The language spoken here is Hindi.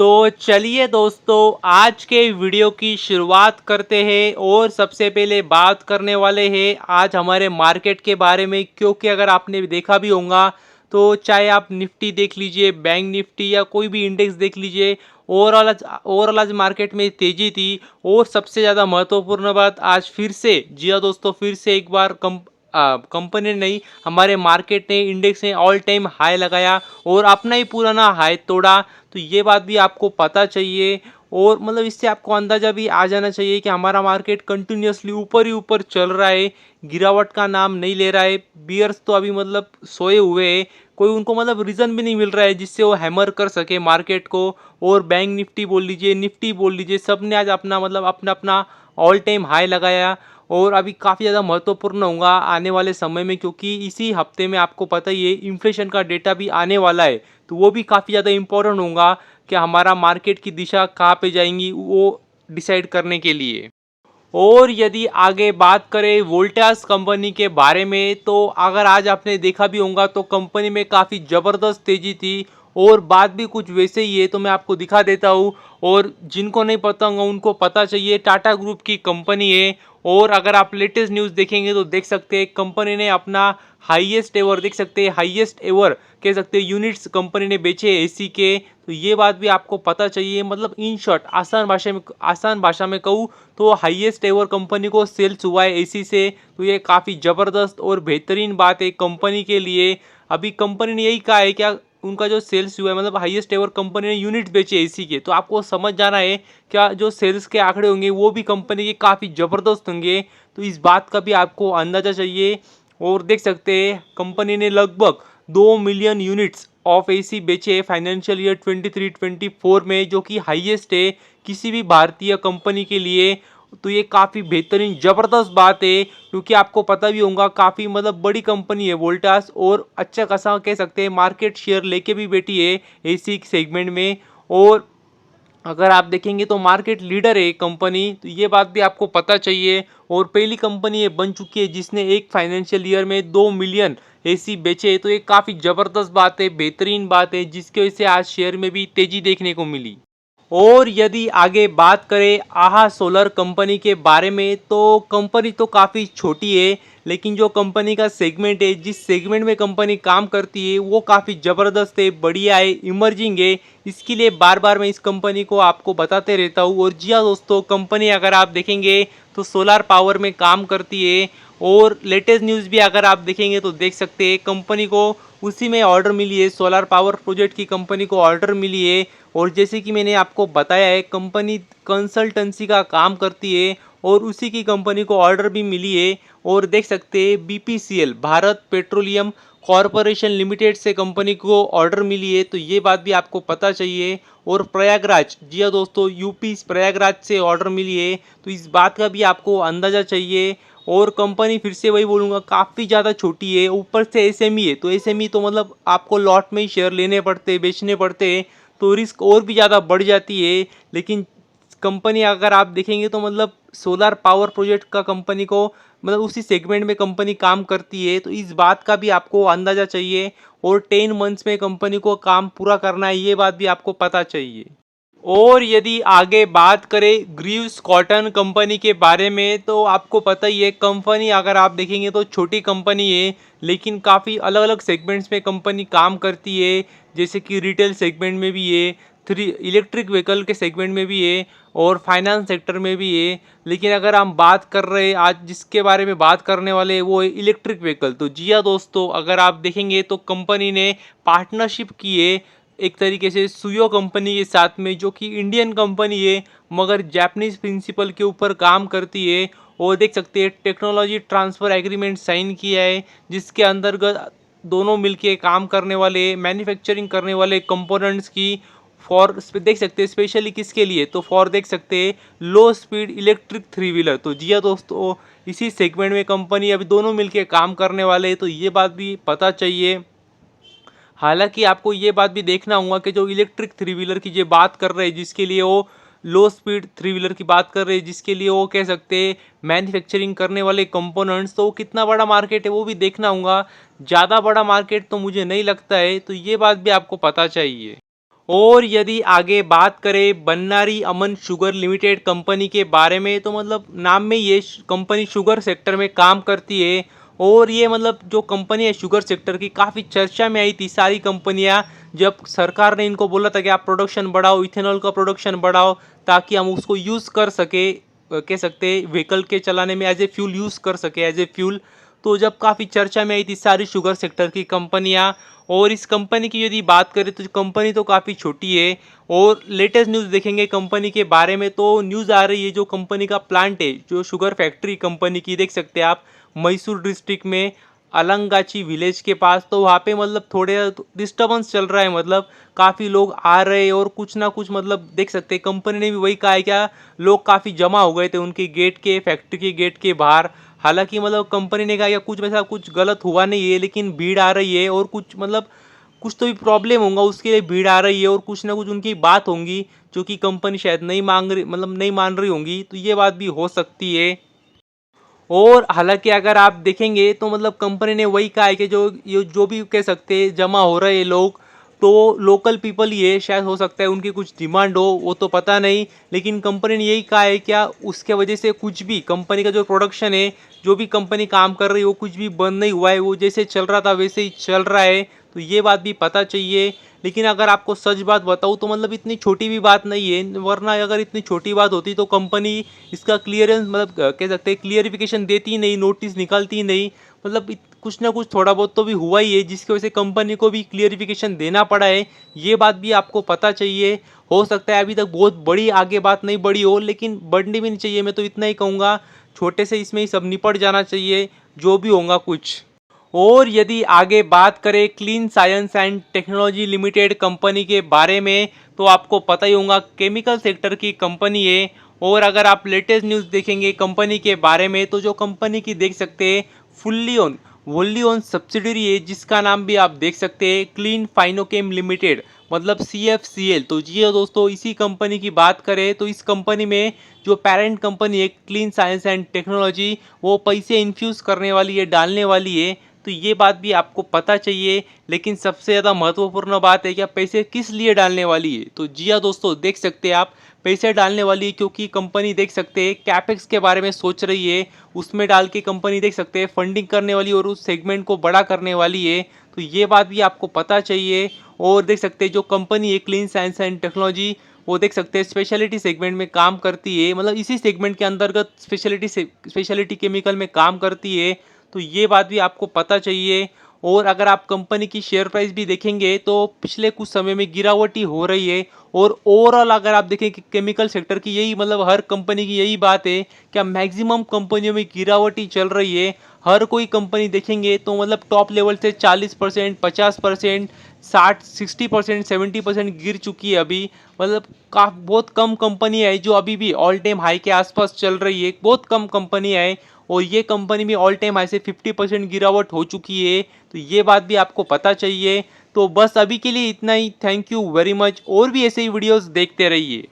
तो चलिए दोस्तों, आज के वीडियो की शुरुआत करते हैं और सबसे पहले बात करने वाले हैं आज हमारे मार्केट के बारे में। क्योंकि अगर आपने देखा भी होगा तो चाहे आप निफ्टी देख लीजिए, बैंक निफ्टी या कोई भी इंडेक्स देख लीजिए, ओवरऑल आज मार्केट में तेजी थी। और सबसे ज़्यादा महत्वपूर्ण बात, आज फिर से, जी हाँ दोस्तों, फिर से एक बार कंपनी नहीं, हमारे मार्केट ने, इंडेक्स ने ऑल टाइम हाई लगाया और अपना ही पुराना हाई तोड़ा। तो ये बात भी आपको पता चाहिए और मतलब इससे आपको अंदाज़ा भी आ जाना चाहिए कि हमारा मार्केट कंटिन्यूसली ऊपर ही ऊपर चल रहा है, गिरावट का नाम नहीं ले रहा है। बियर्स तो अभी मतलब सोए हुए हैं, कोई उनको मतलब रीज़न भी नहीं मिल रहा है जिससे वो हैमर कर सके मार्केट को। और बैंक निफ्टी बोल लीजिए, निफ्टी बोल लीजिए, सब ने आज अपना मतलब अपना अपना ऑल टाइम हाई लगाया। और अभी काफ़ी ज़्यादा महत्वपूर्ण होगा आने वाले समय में, क्योंकि इसी हफ्ते में आपको पता ही है इन्फ्लेशन का डेटा भी आने वाला है। तो वो भी काफ़ी ज़्यादा इम्पोर्टेंट होगा कि हमारा मार्केट की दिशा कहाँ पे जाएंगी वो डिसाइड करने के लिए। और यदि आगे बात करें वोल्टास कंपनी के बारे में, तो अगर आज आपने देखा भी होगा तो कंपनी में काफ़ी ज़बरदस्त तेज़ी थी और बात भी कुछ वैसे ही है। तो मैं आपको दिखा देता हूँ, और जिनको नहीं पता होगा उनको पता चाहिए, टाटा ग्रुप की कंपनी है। और अगर आप लेटेस्ट न्यूज़ देखेंगे तो देख सकते हैं कंपनी ने अपना हाईएस्ट एवर, देख सकते हैं हाईएस्ट एवर कह सकते हैं यूनिट्स कंपनी ने बेचे एसी के। तो ये बात भी आपको पता चाहिए। मतलब इन शॉर्ट, आसान भाषा में कहूँ तो हाईएस्ट एवर कंपनी को सेल्स हुआ है एसी से। तो ये काफ़ी ज़बरदस्त और बेहतरीन बात है कंपनी के लिए। अभी कंपनी ने यही कहा है क्या, उनका जो सेल्स हुआ है, मतलब हाईएस्ट एवर कंपनी ने यूनिट्स बेचे एसी के। तो आपको समझ जाना है क्या जो सेल्स के आंकड़े होंगे वो भी कंपनी के काफ़ी ज़बरदस्त होंगे। तो इस बात का भी आपको अंदाज़ा चाहिए। और देख सकते हैं कंपनी ने लगभग 2 मिलियन यूनिट्स ऑफ एसी बेचे फाइनेंशियल ईयर 23-24 में, जो कि हाईएस्ट है किसी भी भारतीय कंपनी के लिए। तो ये काफ़ी बेहतरीन ज़बरदस्त बात है, क्योंकि आपको पता भी होगा काफ़ी मतलब बड़ी कंपनी है वोल्टास, और अच्छा खासा कह सकते हैं मार्केट शेयर लेके भी बैठी है एसी सेगमेंट में। और अगर आप देखेंगे तो मार्केट लीडर है कंपनी, तो ये बात भी आपको पता चाहिए। और पहली कंपनी ये बन चुकी है जिसने एक फाइनेंशियल ईयर में 2 मिलियन एसी बेचे। तो ये काफ़ी ज़बरदस्त बात है, बेहतरीन बात है, जिसकी वजह से आज शेयर में भी तेज़ी देखने को मिली। और यदि आगे बात करें आहा सोलर कंपनी के बारे में, तो कंपनी तो काफ़ी छोटी है, लेकिन जो कंपनी का सेगमेंट है, जिस सेगमेंट में कंपनी काम करती है, वो काफ़ी ज़बरदस्त है, बढ़िया है, इमर्जिंग है। इसके लिए बार बार मैं इस कंपनी को आपको बताते रहता हूँ। और जी हाँ दोस्तों, कंपनी अगर आप देखेंगे तो सोलार पावर में काम करती है। और लेटेस्ट न्यूज़ भी अगर आप देखेंगे तो देख सकते हैं कंपनी को उसी में ऑर्डर मिली है, सोलार पावर प्रोजेक्ट की कंपनी को ऑर्डर मिली है। और जैसे कि मैंने आपको बताया है, कंपनी कंसल्टेंसी का काम करती है और उसी की कंपनी को ऑर्डर भी मिली है। और देख सकते हैं BPCL, Bharat petroleum corporation limited से कंपनी को ऑर्डर मिली है। तो ये बात भी आपको पता चाहिए। और प्रयागराज, जी हाँ दोस्तों, यूपी प्रयागराज से ऑर्डर मिली है। तो इस बात का भी आपको अंदाज़ा चाहिए। और कंपनी फिर से वही बोलूँगा, काफ़ी ज़्यादा छोटी है, ऊपर से एसएमई है। तो एसएमई तो मतलब आपको लॉट में ही शेयर लेने पड़ते हैं, बेचने पड़ते हैं, तो रिस्क और भी ज़्यादा बढ़ जाती है। लेकिन कंपनी अगर आप देखेंगे तो मतलब सोलर पावर प्रोजेक्ट का कंपनी को मतलब उसी सेगमेंट में कंपनी काम करती है। तो इस बात का भी आपको अंदाज़ा चाहिए। और 10 मंथ्स में कंपनी को काम पूरा करना है, ये बात भी आपको पता चाहिए। और यदि आगे बात करें ग्रीव्स कॉटन कंपनी के बारे में, तो आपको पता ही है कंपनी अगर आप देखेंगे तो छोटी कंपनी है, लेकिन काफ़ी अलग अलग सेगमेंट्स में कंपनी काम करती है। जैसे कि रिटेल सेगमेंट में भी है, इलेक्ट्रिक व्हीकल के सेगमेंट में भी है, और फाइनेंस सेक्टर में भी है। लेकिन अगर हम बात कर रहे हैं आज जिसके बारे में बात करने वाले हैं, वो है इलेक्ट्रिक व्हीकल। तो जी हाँ दोस्तों, अगर आप देखेंगे तो कंपनी ने पार्टनरशिप की है एक तरीके से सुयो कंपनी के साथ में, जो कि इंडियन कंपनी है मगर जापानीज प्रिंसिपल के ऊपर काम करती है। और देख सकते हैं टेक्नोलॉजी ट्रांसफ़र एग्रीमेंट साइन किया है, जिसके अंतर्गत दोनों मिलके काम करने वाले, मैन्युफैक्चरिंग करने वाले कंपोनेंट्स की फॉर देख सकते हैं स्पेशली किसके लिए, तो फॉर देख सकते हैं लो स्पीड इलेक्ट्रिक 3 व्हीलर। तो जी हाँ दोस्तों, इसी सेगमेंट में कंपनी अभी दोनों मिलके काम करने वाले हैं। तो ये बात भी पता चाहिए। हालांकि आपको ये बात भी देखना होगा कि जो इलेक्ट्रिक 3 व्हीलर की जो बात कर रहे हैं, जिसके लिए वो लो स्पीड 3 व्हीलर की बात कर रहे हैं, जिसके लिए वो कह सकते हैं मैन्युफैक्चरिंग करने वाले कंपोनेंट्स, तो वो कितना बड़ा मार्केट है वो भी देखना होगा। ज़्यादा बड़ा मार्केट तो मुझे नहीं लगता है, तो ये बात भी आपको पता चाहिए। और यदि आगे बात करें बन्नारी अमन शुगर लिमिटेड कंपनी के बारे में, तो मतलब नाम में ये कंपनी शुगर सेक्टर में काम करती है। और ये मतलब जो कंपनी है शुगर सेक्टर की, काफ़ी चर्चा में आई थी सारी कंपनियां, जब सरकार ने इनको बोला था कि आप प्रोडक्शन बढ़ाओ, इथेनॉल का प्रोडक्शन बढ़ाओ, ताकि हम उसको यूज़ कर सके, कह सकते व्हीकल के चलाने में एज ए फ्यूल यूज़ कर सके, एज ए फ्यूल। तो जब काफ़ी चर्चा में आई थी सारी शुगर सेक्टर की कंपनियां। और इस कंपनी की यदि बात करें तो कंपनी तो काफ़ी छोटी है। और लेटेस्ट न्यूज़ देखेंगे कंपनी के बारे में, तो न्यूज़ आ रही है जो कंपनी का प्लांट है, जो शुगर फैक्ट्री कंपनी की, देख सकते हैं आप मैसूर डिस्ट्रिक्ट में अलंगाची विलेज के पास। तो वहाँ पे मतलब थोड़े डिस्टर्बेंस चल रहा है, मतलब काफ़ी लोग आ रहे हैं और कुछ ना कुछ मतलब देख सकते हैं कंपनी ने भी वही कहा है, क्या लोग काफ़ी जमा हो गए थे उनके गेट के, फैक्ट्री के गेट के बाहर। हालांकि मतलब कंपनी ने कहा कि कुछ वैसा कुछ गलत हुआ नहीं है, लेकिन भीड़ आ रही है और कुछ मतलब कुछ तो भी प्रॉब्लम होगा, उसके लिए भीड़ आ रही है और कुछ ना कुछ उनकी बात होंगी जो कि कंपनी शायद नहीं मांग रही, मतलब नहीं मान रही होंगी। तो ये बात भी हो सकती है। और हालांकि अगर आप देखेंगे तो मतलब कंपनी ने वही कहा है कि जो ये जो भी कह सकते हैं जमा हो रहे लोग, तो लोकल पीपल ही है, शायद हो सकता है उनकी कुछ डिमांड हो, वो तो पता नहीं। लेकिन कंपनी ने यही कहा है क्या उसके वजह से कुछ भी कंपनी का जो प्रोडक्शन है, जो भी कंपनी काम कर रही है, वो कुछ भी बंद नहीं हुआ है, वो जैसे चल रहा था वैसे ही चल रहा है। तो ये बात भी पता चाहिए। लेकिन अगर आपको सच बात बताऊँ तो मतलब इतनी छोटी भी बात नहीं है, वरना अगर इतनी छोटी बात होती तो कंपनी इसका क्लियरेंस मतलब कह सकते हैं क्लियरिफिकेशन देती ही नहीं, नोटिस निकालती ही नहीं। मतलब कुछ ना कुछ थोड़ा बहुत तो भी हुआ ही है, जिसकी वजह से कंपनी को भी क्लियरिफिकेशन देना पड़ा है। ये बात भी आपको पता चाहिए। हो सकता है अभी तक बहुत बड़ी आगे बात नहीं बढ़ी हो, लेकिन बढ़नी भी नहीं चाहिए। मैं तो इतना ही कहूँगा, छोटे से इसमें ही सब निपट जाना चाहिए, जो भी होगा कुछ। और यदि आगे बात करें clean science and technology limited company के बारे में, तो आपको पता ही होगा केमिकल सेक्टर की कंपनी है। और अगर आप लेटेस्ट न्यूज़ देखेंगे कंपनी के बारे में, तो जो कंपनी की देख सकते हैं फुल्ली ओन वोल्ली ओन सब्सिडरी है, जिसका नाम भी आप देख सकते हैं क्लीन फाइनोकेम लिमिटेड, मतलब CFCL। तो जी हाँ दोस्तों, इसी कंपनी की बात करें तो इस कंपनी में जो पेरेंट कंपनी है क्लीन साइंस एंड टेक्नोलॉजी, वो पैसे इन्फ्यूज़ करने वाली है, डालने वाली है। तो ये बात भी आपको पता चाहिए। लेकिन सबसे ज़्यादा महत्वपूर्ण बात है कि आप पैसे किस लिए डालने वाली है। तो जी हाँ दोस्तों, देख सकते हैं आप पैसे डालने वाली है क्योंकि कंपनी देख सकते हैं कैपेक्स के बारे में सोच रही है, उसमें डाल के कंपनी देख सकते हैं फंडिंग करने वाली और उस सेगमेंट को बड़ा करने वाली है। तो ये बात भी आपको पता चाहिए। और देख सकते हैं जो कंपनी है क्लीन साइंस एंड टेक्नोलॉजी, वो देख सकते हैं स्पेशलिटी सेगमेंट में काम करती है, मतलब इसी सेगमेंट के अंतर्गत स्पेशलिटी केमिकल में काम करती है। तो ये बात भी आपको पता चाहिए। और अगर आप कंपनी की शेयर प्राइस भी देखेंगे तो पिछले कुछ समय में गिरावट ही हो रही है। और ओवरऑल अगर आप देखें कि केमिकल सेक्टर की यही मतलब हर कंपनी की यही बात है कि मैक्सिमम कंपनियों में गिरावट ही चल रही है। हर कोई कंपनी देखेंगे तो मतलब टॉप लेवल से 40%, 50%, 60%, 70% गिर चुकी है अभी। मतलब बहुत कम कंपनी है जो अभी भी ऑल टाइम हाई के आसपास चल रही है, बहुत कम कंपनी है। और ये कंपनी में ऑल टाइम हाई से 50% गिरावट हो चुकी है। तो ये बात भी आपको पता चाहिए। तो बस अभी के लिए इतना ही। Thank you very much. और भी ऐसे ही वीडियोस देखते रहिए।